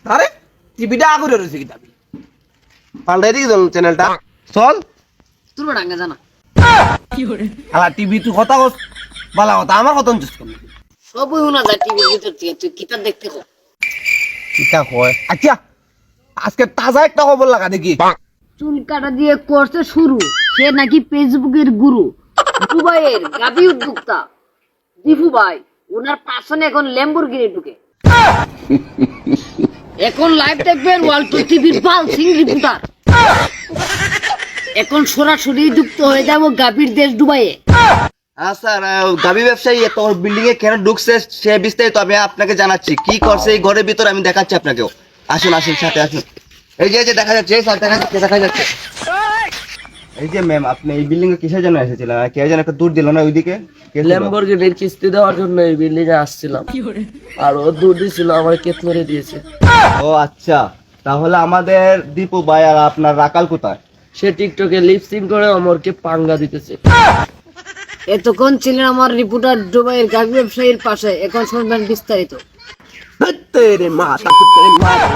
আরে টিভিটা আগুরে রয়েছে কিতা পাল্টাই দিকে চ্যানেলটা চল তোর ডাঙ্গা জানা আলা টিভি তুই কথা কস বালা কথা আমার কথা চুস কর সবই শোনা যায় টিভির ভিতর থেকে তুই কিতাব দেখতে কো কিতা কয় আচ্ছা আজকে তাজা একটা খবর লাগা দেখি চুল কাটা দিয়ে করছে শুরু সে নাকি ফেসবুকের গুরু দুবাইয়ের গাবি উদ্যোক্তা দীপু ভাই ওনার পাশনে এখন ল্যাম্বরগিনি ঢুকে এখন লাইভ দেখবেন ওয়ার্ল্ড টিভির পালসিং রিপোর্টার এখন সরাসরি যুক্ত হয়ে যাব গাবির দেশ দুবাইয়ে স্যার গাবি ব্যবসায়ী এত বিল্ডিং এ কেন ঢুকছে সে বিস্তারিত আমি আপনাকে জানাচ্ছি কি করছে এই ঘরের ভিতর আমি দেখাচ্ছি আপনাকেও আসুন আসুন সাথে আসুন এই যে দেখা যাচ্ছে স্যার দেখা যাচ্ছে এই যে ম্যাম আপনি এই বিল্ডিং এ কিসের জন্য এসেছিলেন কে যেন একটা দূর দিল না ওইদিকে ল্যাম্বরগিনির কিস্তি দেওয়ার জন্য এই বিল্ডিং এ আসছিলাম আর ও দূর দিছিল আমার কেত মেরে দিয়েছে ও আচ্ছা তাহলে আমাদের দীপু ভাই আর আপনার রাকাল কোথায় সে টিকটকে লিপসিং করে আমাকে পাঙ্গা দিতেছে এতক্ষণ ছিলেন আমার রিপোর্টার দুবাইয়ের গাবি ব্যবসায়ীর পাশে এখন শুনবেন বিস্তারিত তেরে মাথা তেরে মাথা